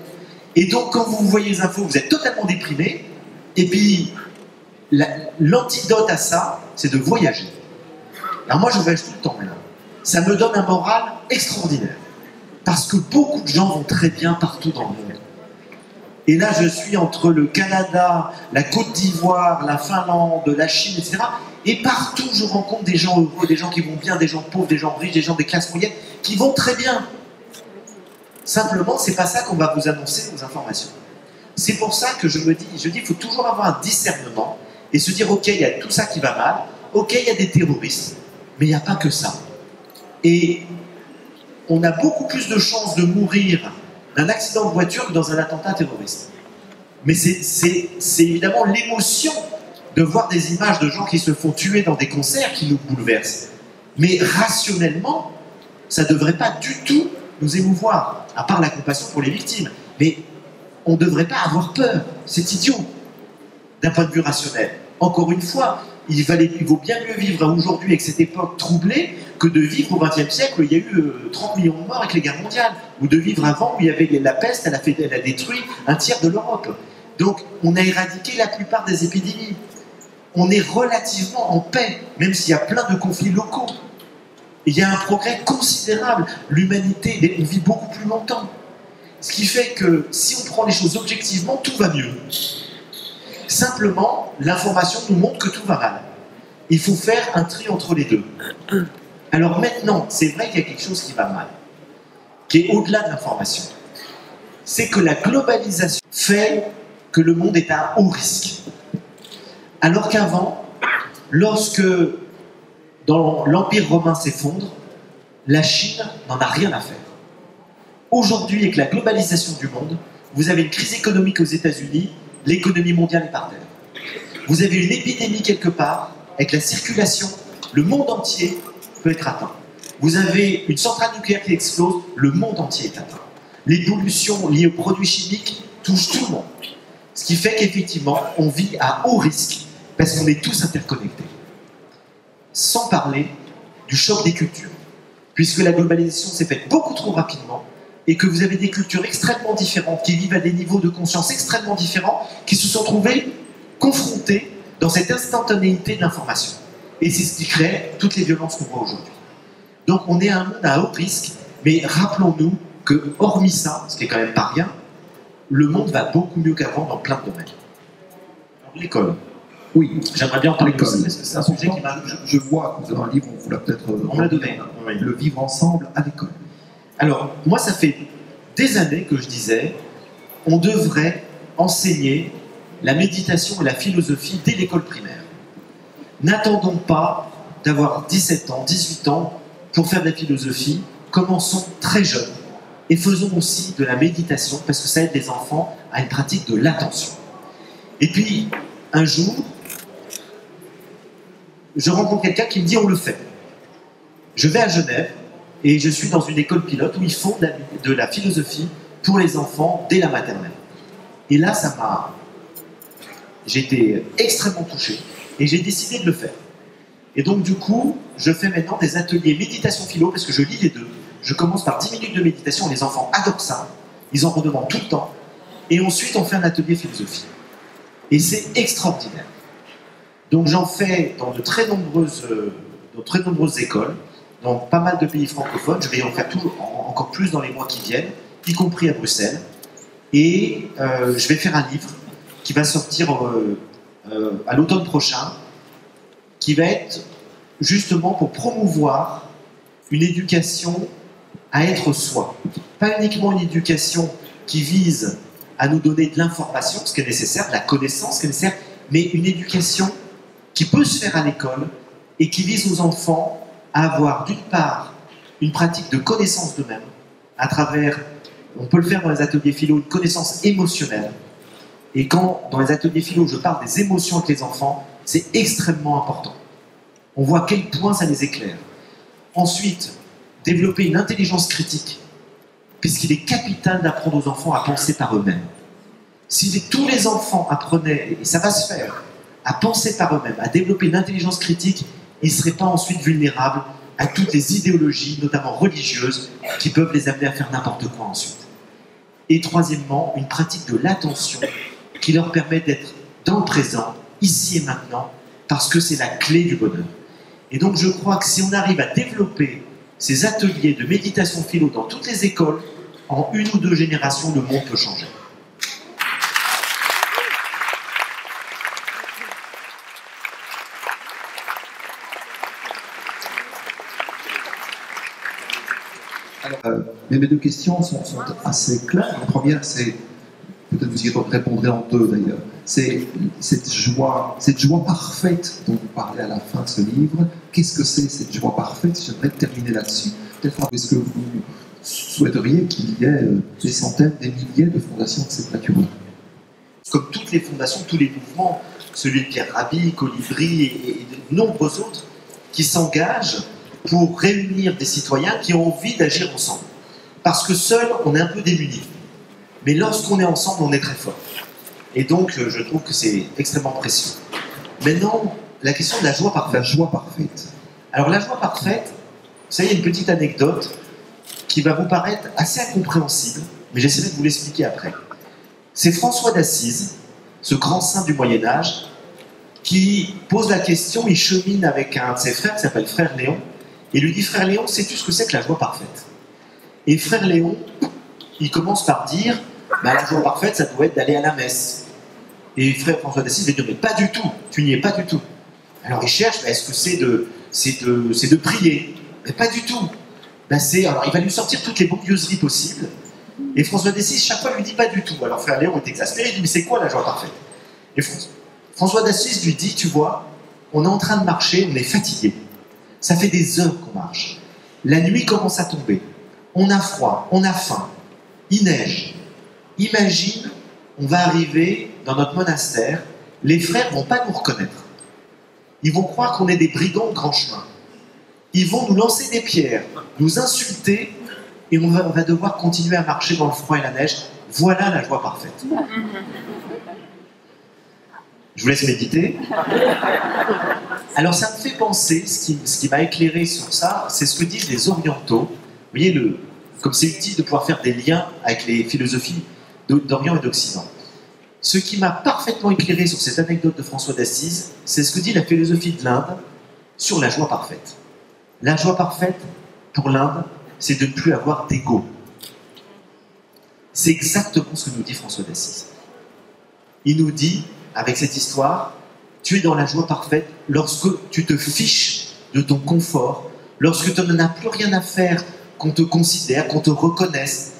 Et donc, quand vous voyez les infos, vous êtes totalement déprimé. Et puis, l'antidote à ça, c'est de voyager. Alors moi, je voyage tout le temps maintenant. Ça me donne un moral extraordinaire. Parce que beaucoup de gens vont très bien partout dans le monde. Et là, je suis entre le Canada, la Côte d'Ivoire, la Finlande, la Chine, etc. Et partout, je rencontre des gens heureux, des gens qui vont bien, des gens pauvres, des gens riches, des gens des classes moyennes, qui vont très bien. Simplement, c'est pas ça qu'on va vous annoncer aux informations. C'est pour ça que je dis, il faut toujours avoir un discernement et se dire, ok, il y a tout ça qui va mal, ok, il y a des terroristes, mais il n'y a pas que ça. Et on a beaucoup plus de chances de mourir d'un accident de voiture que dans un attentat terroriste. Mais c'est évidemment l'émotion de voir des images de gens qui se font tuer dans des concerts qui nous bouleversent. Mais rationnellement, ça ne devrait pas du tout nous émouvoir, à part la compassion pour les victimes. Mais on ne devrait pas avoir peur, c'est idiot, d'un point de vue rationnel. Encore une fois, il vaut bien mieux vivre aujourd'hui avec cette époque troublée que de vivre au XXe siècle où il y a eu 30 millions de morts avec les guerres mondiales, ou de vivre avant où il y avait la peste, elle a détruit un tiers de l'Europe. Donc on a éradiqué la plupart des épidémies. On est relativement en paix, même s'il y a plein de conflits locaux. Il y a un progrès considérable. L'humanité, on vit beaucoup plus longtemps. Ce qui fait que si on prend les choses objectivement, tout va mieux. Simplement, l'information nous montre que tout va mal. Il faut faire un tri entre les deux. Alors maintenant, c'est vrai qu'il y a quelque chose qui va mal, qui est au-delà de l'information. C'est que la globalisation fait que le monde est à haut risque. Alors qu'avant, lorsque dans l'Empire romain s'effondre, la Chine n'en a rien à faire. Aujourd'hui, avec la globalisation du monde, vous avez une crise économique aux États-Unis, l'économie mondiale est par terre. Vous avez une épidémie quelque part, avec la circulation, le monde entier peut être atteint. Vous avez une centrale nucléaire qui explose, le monde entier est atteint. Les pollutions liées aux produits chimiques touchent tout le monde. Ce qui fait qu'effectivement, on vit à haut risque, parce qu'on est tous interconnectés. Sans parler du choc des cultures, puisque la globalisation s'est faite beaucoup trop rapidement, et que vous avez des cultures extrêmement différentes, qui vivent à des niveaux de conscience extrêmement différents, qui se sont trouvées confrontées dans cette instantanéité de l'information. Et c'est ce qui crée toutes les violences qu'on voit aujourd'hui. Donc on est un monde à haut risque, mais rappelons-nous que, hormis ça, ce qui est quand même pas rien, le monde va beaucoup mieux qu'avant dans plein de domaines. Alors, l'école. Oui, j'aimerais bien en parler l'école. aussi, parce que c'est un sujet qui m'a... Je vois que vous avez un livre, on vous l'a peut-être... On me l'a donné. Le vivre ensemble à l'école. Alors, moi, ça fait des années que je disais, on devrait enseigner la méditation et la philosophie dès l'école primaire. N'attendons pas d'avoir 17 ans, 18 ans pour faire de la philosophie. Commençons très jeunes et faisons aussi de la méditation parce que ça aide les enfants à une pratique de l'attention. Et puis, un jour, je rencontre quelqu'un qui me dit on le fait. Je vais à Genève et je suis dans une école pilote où ils font de la philosophie pour les enfants dès la maternelle. Et là, j'étais extrêmement touché et j'ai décidé de le faire. Et donc du coup, je fais maintenant des ateliers méditation philo parce que je lis les deux. Je commence par 10 minutes de méditation, les enfants adorent ça, ils en redemandent tout le temps. Et ensuite, on fait un atelier philosophie. Et c'est extraordinaire. Donc j'en fais dans de très nombreuses écoles, dans pas mal de pays francophones. Je vais en faire encore plus dans les mois qui viennent, y compris à Bruxelles. Et je vais faire un livre qui va sortir à l'automne prochain, qui va être justement pour promouvoir une éducation à être soi. Pas uniquement une éducation qui vise à nous donner de l'information, ce qui est nécessaire, de la connaissance, ce qui est nécessaire, mais une éducation qui peut se faire à l'école et qui vise aux enfants à avoir d'une part une pratique de connaissance d'eux-mêmes, à travers, on peut le faire dans les ateliers philo, une connaissance émotionnelle. Et quand dans les ateliers philo je parle des émotions avec les enfants, c'est extrêmement important. On voit à quel point ça les éclaire. Ensuite, développer une intelligence critique, puisqu'il est capital d'apprendre aux enfants à penser par eux-mêmes. Si tous les enfants apprenaient, et ça va se faire, à penser par eux-mêmes, à développer une intelligence critique, ils ne seraient pas ensuite vulnérables à toutes les idéologies, notamment religieuses, qui peuvent les amener à faire n'importe quoi ensuite. Et troisièmement, une pratique de l'attention qui leur permet d'être dans le présent, ici et maintenant, parce que c'est la clé du bonheur. Et donc je crois que si on arrive à développer ces ateliers de méditation philo dans toutes les écoles, en 1 ou 2 générations, le monde peut changer. Mais mes 2 questions sont assez claires. La première, c'est, peut-être vous y répondrez en 2 d'ailleurs, c'est cette joie parfaite dont vous parlez à la fin de ce livre. Qu'est-ce que c'est cette joie parfaite? J'aimerais terminer là-dessus. Peut-être est-ce que vous souhaiteriez qu'il y ait des centaines, des milliers de fondations de cette nature-là? Comme toutes les fondations, tous les mouvements, celui de Pierre Rabhi, Colibri et de nombreux autres, qui s'engagent pour réunir des citoyens qui ont envie d'agir ensemble. Parce que seul, on est un peu démunis. Mais lorsqu'on est ensemble, on est très fort. Et donc, je trouve que c'est extrêmement précieux. Maintenant, la question de la joie parfaite. La joie parfaite. Alors, la joie parfaite, vous savez, il y a une petite anecdote qui va vous paraître assez incompréhensible, mais j'essaierai de vous l'expliquer après. C'est François d'Assise, ce grand saint du Moyen-Âge, qui pose la question, il chemine avec un de ses frères qui s'appelle Frère Léon, et lui dit, Frère Léon, sais-tu ce que c'est que la joie parfaite? Et Frère Léon, il commence par dire, bah, la joie parfaite, ça doit être d'aller à la messe. Et Frère François d'Assise va dire, mais pas du tout, tu n'y es pas du tout. Alors il cherche, bah, est-ce que c'est de prier? Mais pas du tout. Bah, alors il va lui sortir toutes les bongueuseries possibles, et François d'Assise, chaque fois, lui dit pas du tout. Alors Frère Léon est exaspéré, il dit, mais c'est quoi la joie parfaite? Et François d'Assise lui dit, tu vois, on est en train de marcher, on est fatigué. Ça fait des heures qu'on marche. La nuit commence à tomber. On a froid, on a faim. Il neige. Imagine, on va arriver dans notre monastère, les frères vont pas nous reconnaître. Ils vont croire qu'on est des brigands de grand chemin. Ils vont nous lancer des pierres, nous insulter, et on va devoir continuer à marcher dans le froid et la neige. Voilà la joie parfaite. Je vous laisse méditer. Alors ça me fait penser, ce qui m'a éclairé sur ça, c'est ce que disent les orientaux. Vous voyez, comme c'est utile de pouvoir faire des liens avec les philosophies d'Orient et d'Occident. Ce qui m'a parfaitement éclairé sur cette anecdote de François d'Assise, c'est ce que dit la philosophie de l'Inde sur la joie parfaite. La joie parfaite, pour l'Inde, c'est de ne plus avoir d'ego. C'est exactement ce que nous dit François d'Assise. Il nous dit, avec cette histoire, tu es dans la joie parfaite lorsque tu te fiches de ton confort, lorsque tu n'en as plus rien à faire qu'on te considère, qu'on te reconnaisse.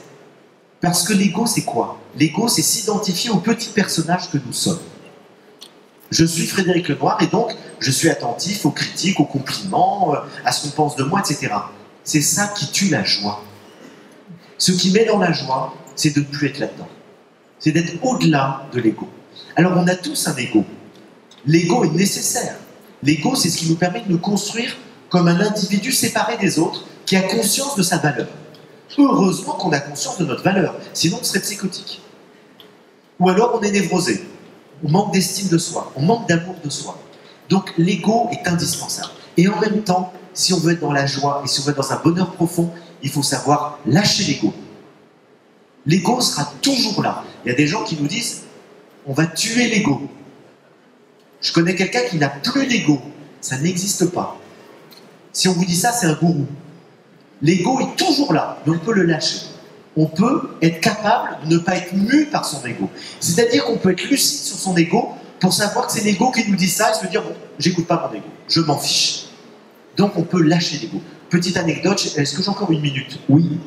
Parce que l'ego, c'est quoi? L'ego, c'est s'identifier au petit personnage que nous sommes. Je suis Frédéric Lenoir et donc je suis attentif aux critiques, aux compliments, à ce qu'on pense de moi, etc. C'est ça qui tue la joie. Ce qui met dans la joie, c'est de ne plus être là-dedans. C'est d'être au-delà de l'ego. Alors on a tous un ego. L'ego est nécessaire. L'ego, c'est ce qui nous permet de nous construire comme un individu séparé des autres, qui a conscience de sa valeur. Heureusement qu'on a conscience de notre valeur, sinon on serait psychotique. Ou alors on est névrosé, on manque d'estime de soi, on manque d'amour de soi. Donc l'ego est indispensable. Et en même temps, si on veut être dans la joie et si on veut être dans un bonheur profond, il faut savoir lâcher l'ego. L'ego sera toujours là. Il y a des gens qui nous disent on va tuer l'ego. Je connais quelqu'un qui n'a plus d'ego. Ça n'existe pas. Si on vous dit ça, c'est un gourou. L'ego est toujours là, mais on peut le lâcher. On peut être capable de ne pas être mu par son ego. C'est-à-dire qu'on peut être lucide sur son ego pour savoir que c'est l'ego qui nous dit ça et se dire bon, j'écoute pas mon ego, je m'en fiche. Donc on peut lâcher l'ego. Petite anecdote, est-ce que j'ai encore une minute? Oui.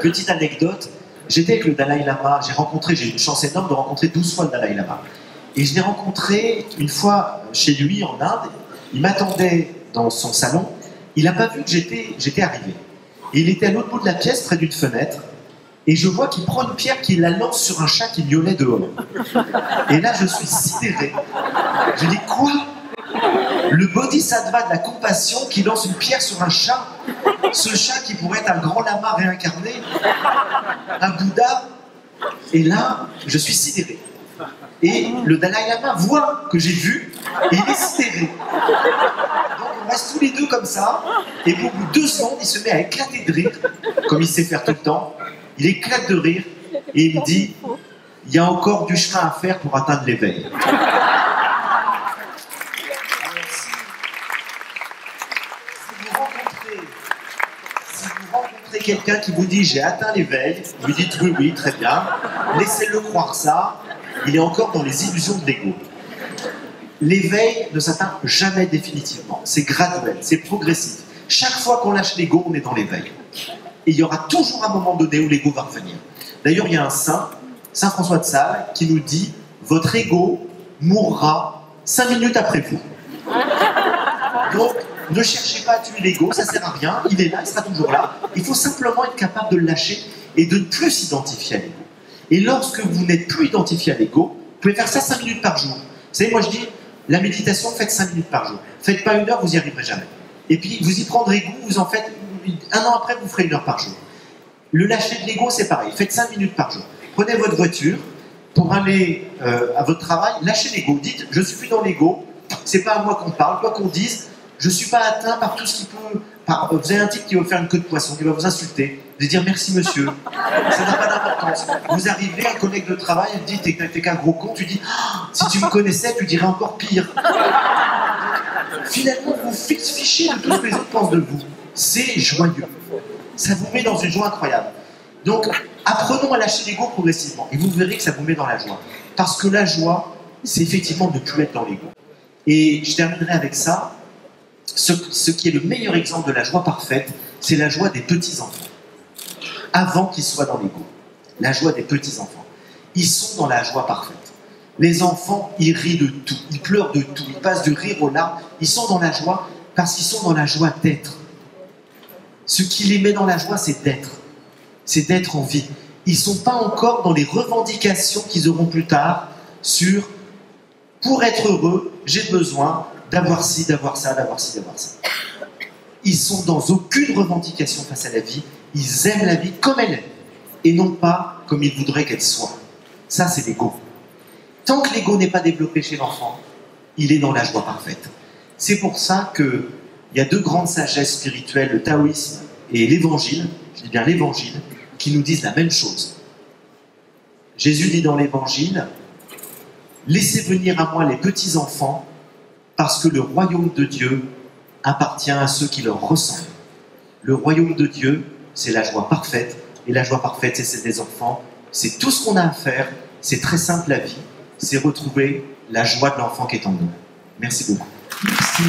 Petite anecdote, j'étais avec le Dalai Lama, j'ai eu une chance énorme de rencontrer 12 fois le Dalai Lama. Et je l'ai rencontré une fois chez lui en Inde, il m'attendait dans son salon, il n'a pas vu que j'étais arrivé. Et il était à l'autre bout de la pièce, près d'une fenêtre, et je vois qu'il prend une pierre, qu'il la lance sur un chat qui miaulait dehors. Et là, je suis sidéré. Je dis, quoi? Le bodhisattva de la compassion qui lance une pierre sur un chat? Ce chat qui pourrait être un grand lama réincarné? Un Bouddha? Et là, je suis sidéré. Et le Dalai Lama voit que j'ai vu, et il est sidéré. Donc on reste tous les deux comme ça, et au bout de 2 secondes, il se met à éclater de rire, comme il sait faire tout le temps. Il éclate de rire, et il me dit « Il y a encore du chemin à faire pour atteindre l'éveil. » Si vous rencontrez quelqu'un qui vous dit « J'ai atteint l'éveil », vous lui dites « Oui, oui, très bien », laissez-le croire ça. Il est encore dans les illusions de l'ego. L'éveil ne s'atteint jamais définitivement. C'est graduel, c'est progressif. Chaque fois qu'on lâche l'ego, on est dans l'éveil. Et il y aura toujours un moment donné où l'ego va revenir. D'ailleurs, il y a un saint, Saint François de Sales, qui nous dit « Votre ego mourra 5 minutes après vous. » Donc, ne cherchez pas à tuer l'ego, ça ne sert à rien. Il est là, il sera toujours là. Il faut simplement être capable de le lâcher et de ne plus s'identifier à l'ego. Et lorsque vous n'êtes plus identifié à l'ego, vous pouvez faire ça 5 minutes par jour. Vous savez, moi je dis, la méditation, faites 5 minutes par jour. Faites pas 1 heure, vous n'y arriverez jamais. Et puis, vous y prendrez goût, vous en faites, 1 an après, vous ferez 1 heure par jour. Le lâcher de l'ego, c'est pareil. Faites 5 minutes par jour. Prenez votre voiture pour aller à votre travail, lâchez l'ego. Dites, je suis plus dans l'ego, c'est pas à moi qu'on parle, quoi qu'on dise, je ne suis pas atteint par tout ce qui peut... vous avez un type qui va vous faire une queue de poisson, qui va vous insulter, vous allez dire merci monsieur, ça n'a pas d'importance. Vous arrivez, un collègue de travail, il dit t'es qu'un gros con, tu dis si tu me connaissais, tu dirais encore pire. Finalement, vous fichez de tout ce que les autres pensent de vous. C'est joyeux. Ça vous met dans une joie incroyable. Donc, apprenons à lâcher l'ego progressivement, et vous verrez que ça vous met dans la joie. Parce que la joie, c'est effectivement de ne plus être dans l'ego. Et je terminerai avec ça. Ce qui est le meilleur exemple de la joie parfaite, c'est la joie des petits-enfants. Avant qu'ils soient dans l'ego. La joie des petits-enfants. Ils sont dans la joie parfaite. Les enfants, ils rient de tout, ils pleurent de tout, ils passent du rire aux larmes. Ils sont dans la joie parce qu'ils sont dans la joie d'être. Ce qui les met dans la joie, c'est d'être. C'est d'être en vie. Ils ne sont pas encore dans les revendications qu'ils auront plus tard sur pour être heureux, j'ai besoin d'avoir ci, d'avoir ça, d'avoir ci, d'avoir ça. Ils sont dans aucune revendication face à la vie, ils aiment la vie comme elle est, et non pas comme ils voudraient qu'elle soit. Ça, c'est l'ego. Tant que l'ego n'est pas développé chez l'enfant, il est dans la joie parfaite. C'est pour ça qu'il y a deux grandes sagesses spirituelles, le taoïsme et l'évangile, je dis bien l'évangile, qui nous disent la même chose. Jésus dit dans l'évangile, « Laissez venir à moi les petits-enfants, parce que le royaume de Dieu appartient à ceux qui leur ressemblent. » Le royaume de Dieu, c'est la joie parfaite, et la joie parfaite, c'est des enfants. C'est tout ce qu'on a à faire, c'est très simple la vie, c'est retrouver la joie de l'enfant qui est en nous. Merci beaucoup. Merci.